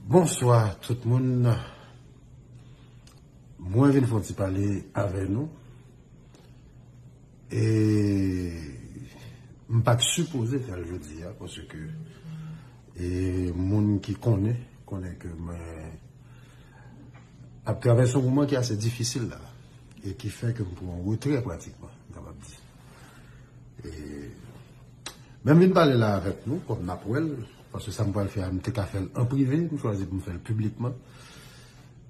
Bonsoir tout le monde. Moi, je viens de parler avec nous. Et je ne suis pas supposé faire le jeudi, parce que les gens qui connaissent que à travers ce moment qui est assez difficile là, et qui fait que nous pouvons retrait pratiquement, et même je parler là avec nous, comme Napoel, parce que ça me va faire en privé, je choisis pour me faire publiquement.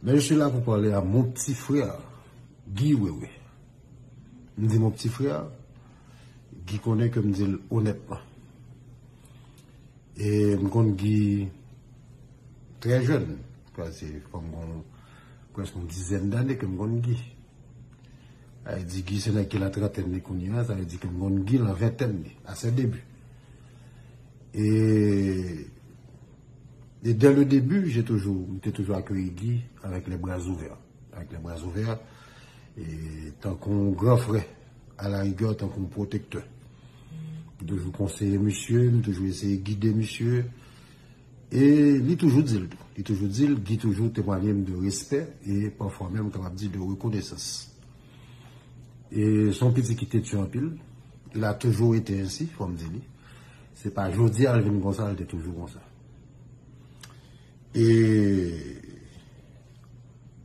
Mais je suis là pour parler à mon petit frère, Guy Wewe. Je dis mon petit frère, Guy connaît que me dit honnêtement. Et je connais Guy très jeune, c'est presque une dizaine d'années que je connais Guy. Il dit Guy c'est là qu'il a trentaine de connaissances, ça veut dire que je connais Guy en vingtaine, à ses débuts. Et dès le début, j'étais toujours accueilli Guy avec les bras ouverts. Avec les bras ouverts, et tant qu'on grand frère, à la rigueur, tant qu'on protecteur. Nous toujours conseiller monsieur, nous toujours essayer de guider monsieur. Et il toujours dit, Guy toujours témoigner de respect et parfois même, comme on dit, de reconnaissance. Et son petit qui était tué en pile, il a toujours été ainsi, comme dit. C'est pas aujourd'hui, Alvin Gonzalez était toujours comme ça. Et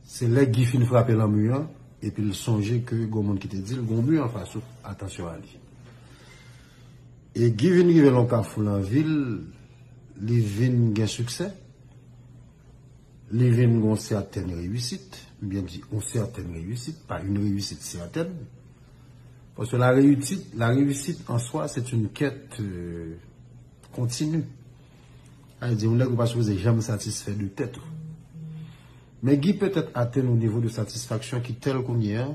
c'est là que Guy finit frapper le mur, et puis il songeait que le monde qui te dit, le mur en face, attention à lui. Et Guy vient arriver dans le carrefour en ville, il vient gagner succès, il vient gagner une certaine réussite, bien dit, une certaine réussite, pas une réussite certaine. Parce que la réussite en soi, c'est une quête continue. Il dit, on ne peut pas se jamais satisfait de tête. Mais Guy peut-être atteint au niveau de satisfaction qui tel qu'on y est,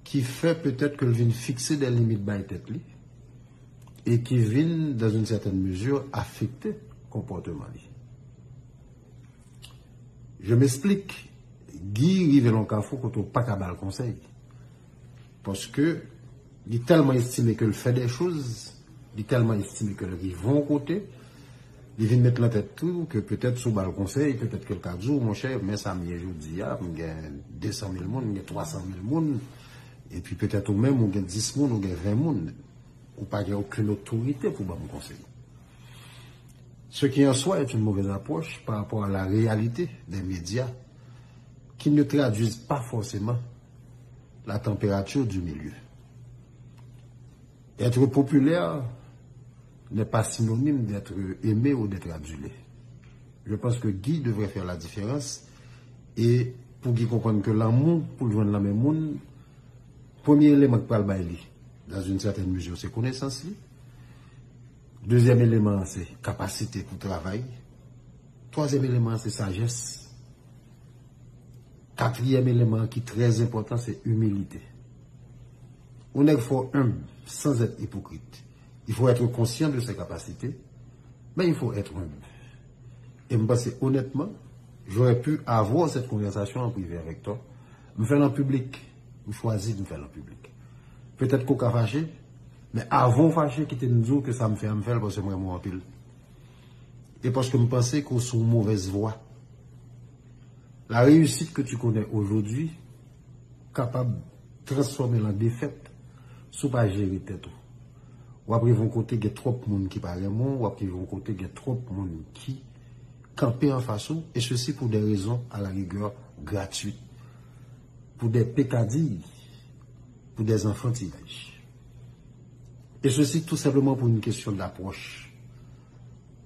qui fait peut-être que vient fixer des limites by tête et qui vient dans une certaine mesure affecter le comportement. Je m'explique. Guy arrive dans le carrefour quand on n'a pas qu'à le conseil. Parce que il est tellement estimé qu'il fait des choses, il est tellement estimé qu'ils vont côté, il vient mettre la tête tout, que peut-être sous le conseil, peut-être quelqu'un jour, mon cher, mais ça m'y est aujourd'hui, il y a 200 000 personnes, il y a 300 000 personnes, et puis peut-être ou même, il y a 10 personnes, ou 20 personnes, ou pas il n'y a aucune autorité pour me conseiller. Ce qui en soi est une mauvaise approche par rapport à la réalité des médias, qui ne traduisent pas forcément la température du milieu. Être populaire n'est pas synonyme d'être aimé ou d'être adulé. Je pense que Guy devrait faire la différence et pour Guy comprendre que l'amour, pour le joindre la même monde, premier élément que parle baili, dans une certaine mesure, c'est connaissance. Deuxième élément, c'est capacité pour travail. Troisième élément, c'est sagesse. Quatrième élément qui est très important, c'est humilité. On est fort humble, sans être hypocrite. Il faut être conscient de ses capacités, mais il faut être humble. Et me penser honnêtement, j'aurais pu avoir cette conversation en privé avec toi, me faire en public, me choisir de me faire en public. Peut-être qu'on a fâché, mais avant fâché, qui te nous dit que ça me fait parce que moi, en pile. Et parce que je pensais qu'on est sur une mauvaise voie. La réussite que tu connais aujourd'hui, capable de transformer en défaite, sous pas gérer tête. Ou après, ils vont côté, il y a trop de monde qui parle moins, ou après, ils vont côté, il y a trop de monde qui campent en face, et ceci pour des raisons, à la rigueur, gratuites. Pour des pécadilles, pour des enfantillages. Et ceci tout simplement pour une question d'approche.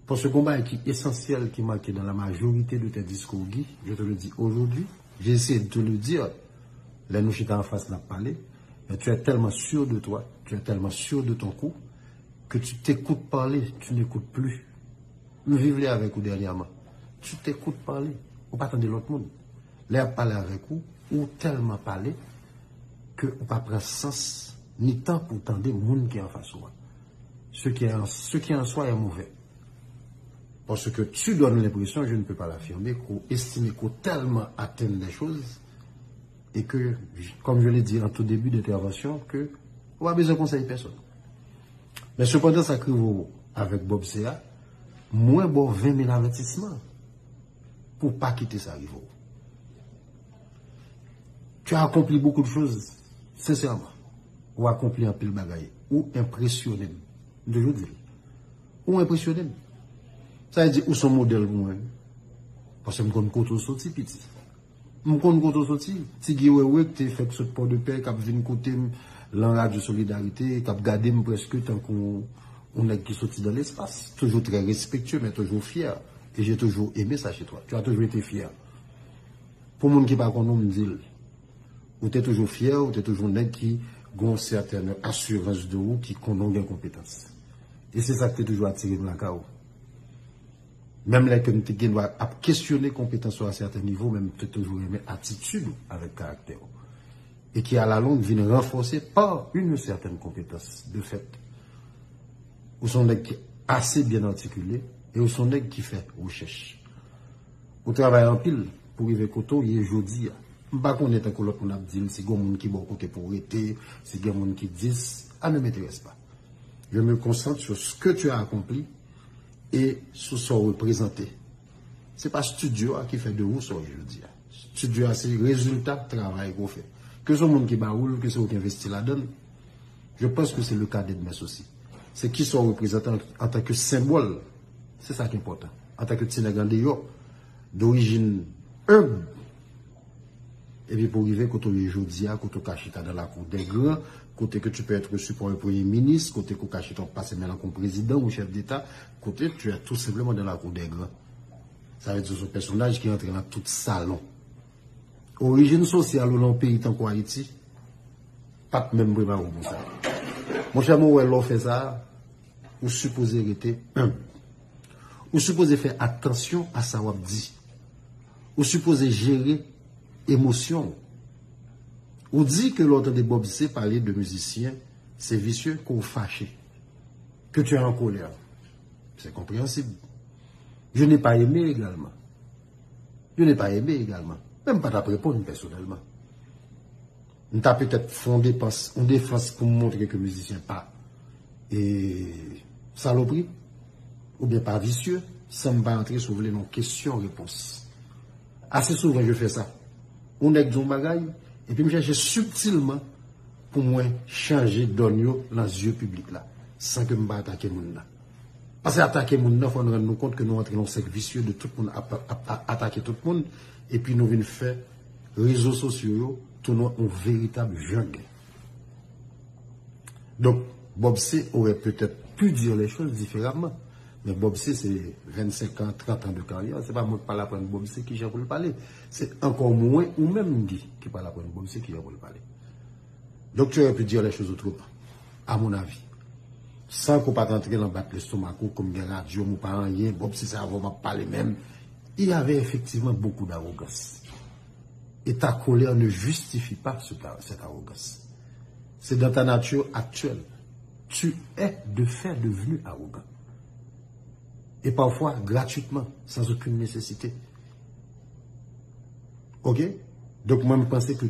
Pour ce combat qui est essentiel, qui marque dans la majorité de tes discours, Guy, je te le dis aujourd'hui, j'ai essayé de te le dire, là nous sommes en face de parler, mais tu es tellement sûr de toi, tu es tellement sûr de ton coup, que tu t'écoutes parler, tu n'écoutes plus. Nous vivons avec vous dernièrement. Tu t'écoutes parler, ou pas attendre l'autre monde. Là, parler avec vous, ou tellement parler, que ou pas prendre sens, ni temps pour tendre le monde qui est en face de toi. Ce qui en soi est mauvais. Parce que tu donnes l'impression, je ne peux pas l'affirmer, qu'on estime qu'on tellement atteint des choses et que, comme je l'ai dit en tout début d'intervention, que on a besoin de conseiller personne. Mais cependant, ça crée avec Bob C.A. moins bon 20 000 avertissements. pour pas quitter ça arrive. Tu as accompli beaucoup de choses, sincèrement. Ou accompli un pile bagaille. Ou impressionné. Je veux dire. Ou impressionné. Ça veut dire, où son modèle pour moi. Parce que je me connais sorti petit. Je me connais sorti. Si tu as fait ce port de paix, qui a venu côté l'enrage de solidarité, qui a gardé presque tant qu'on est qui sorti dans l'espace. Toujours très respectueux, mais toujours fier. Et j'ai toujours aimé ça chez toi. Tu as toujours été fier. Pour les gens qui ne parlent pas, me dit, ou tu es toujours fier, ou tu es toujours nègre qui a une certaine assurance de vous, qui connaît des compétences. Et c'est ça que tu es toujours attiré dans la chaos. Même là que tu dois questionner compétences à un certain niveau, même tu as toujours aimé attitude avec caractère. Et qui à la longue vient renforcer par une certaine compétence de fait. Ou sont des qui assez bien articulés et où sont des qui fait recherche. Ou travaille en pile pour arriver côté, il est jeudi. Je ne sais pas qu'on est un colloque qu'on a dit, si il y a des gens qui vont côté pour arrêter, si il y a des gens qui disent, ça ne m'intéresse pas. Je me concentre sur ce que tu as accompli et sur ce représenté. Ce n'est pas studio qui fait de vous, ça, je veux dire. Studio, c'est le résultat du travail qu'on fait. Que ce monde qui baroule, que ce qui investit là-dedans, je pense que c'est le cas d'Edmes aussi. C'est qui sont représentés en tant que symbole. C'est ça qui est important. En tant que Sénégalais d'origine humble. Et puis pour arriver, quand on est aujourd'hui, quand on cache dans la cour des grands, côté que tu peux être reçu pour un premier ministre, côté que tu caches ton passé maintenant comme président ou chef d'État, côté tu es tout simplement dans la cour des grands. Ça veut dire ce personnage qui entre dans tout salon. Origine sociale ou dans le pays tant qu'Haïti, pas même préparé pour ça. Mon cher Mouel, l'on fait ça, ou supposé être humble. Ou supposé faire attention à ça qu'on dit. Ou supposé gérer émotion. Ou dit que l'autre de Bob C parler de musicien, c'est vicieux qu'on fâché. Que tu es en colère. C'est compréhensible. Je n'ai pas aimé également. Je n'ai pas aimé également. Même pas d'après répondre personnellement. On t'a peut-être fondé en défense pour montrer que le musicien pas et saloperie ou bien pas vicieux, sans me entrer sur les noms questions-réponses. Assez souvent je fais ça. On est dans bagaille et puis je cherche subtilement pour moi changer d'onio dans les yeux publics là, sans que je me attaquer les gens. Parce que attaquer les gens, il faut nous rendre compte que nous entrons dans un cercle vicieux de tout le monde, attaquer tout le monde, et puis nous venons faire réseaux sociaux, tournons en véritable jungle. Donc, Bob C aurait peut-être pu dire les choses différemment, mais Bob C c'est 25 ans, 30 ans de carrière, c'est pas moi qui parle à Bob C qui j'ai pour le parler, c'est encore moins ou même Guy qui parle à Bob C qui j'ai pour le parler. Donc tu aurais pu dire les choses autrement, à mon avis. Sans qu'on pas rentrer dans le battre l'estomac comme des radios, ou pas rien, Bob C ça va parler même. Il y avait effectivement beaucoup d'arrogance. Et ta colère ne justifie pas cette arrogance. C'est dans ta nature actuelle. Tu es de fait devenu arrogant. Et parfois gratuitement, sans aucune nécessité. Ok? Donc moi je pense que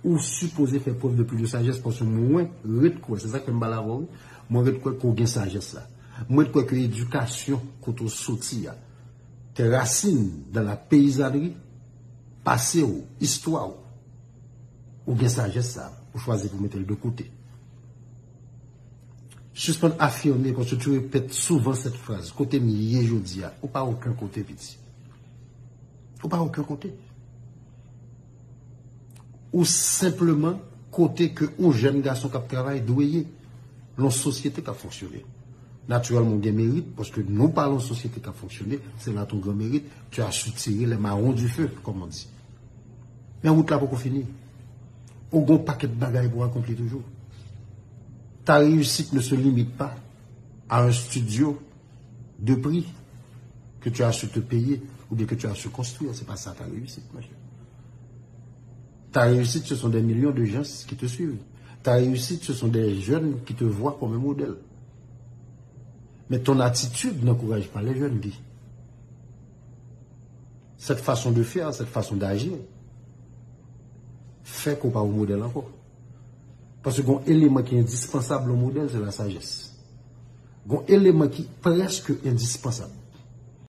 ou supposé faire preuve de plus de sagesse parce que moi, c'est ça que je me balade. Moi, je crois qu'on a une sagesse là. Moi, je crois que l'éducation, quand on sortit, tes racines dans la paysannerie, passé ou histoire, ou bien sagesse ça, pour choisir pour mettre de côté. Suspend affirmer, parce que tu répètes souvent cette phrase, côté millier, je dis, ou pas aucun côté petit. Ou pas aucun côté. Ou simplement, côté que un jeune garçon qui travaille, doué, dans société qui a fonctionné. Naturellement, on a mérite, parce que nous parlons de société qui a fonctionné, c'est là ton grand mérite, tu as su tirer les marrons du feu, comme on dit. Mais en route là, pour qu'on finisse. On a un paquet de bagailles pour accomplir toujours. Ta réussite ne se limite pas à un studio de prix que tu as su te payer ou bien que tu as su construire. C'est pas ça ta réussite, ma chère. Ta réussite, ce sont des millions de gens qui te suivent. Ta réussite, ce sont des jeunes qui te voient comme un modèle. Mais ton attitude n'encourage pas les jeunes, Guy. Cette façon de faire, cette façon d'agir, fait qu'on pas au modèle encore. Parce qu'un élément qui est indispensable au modèle, c'est la sagesse. Un élément qui est presque indispensable.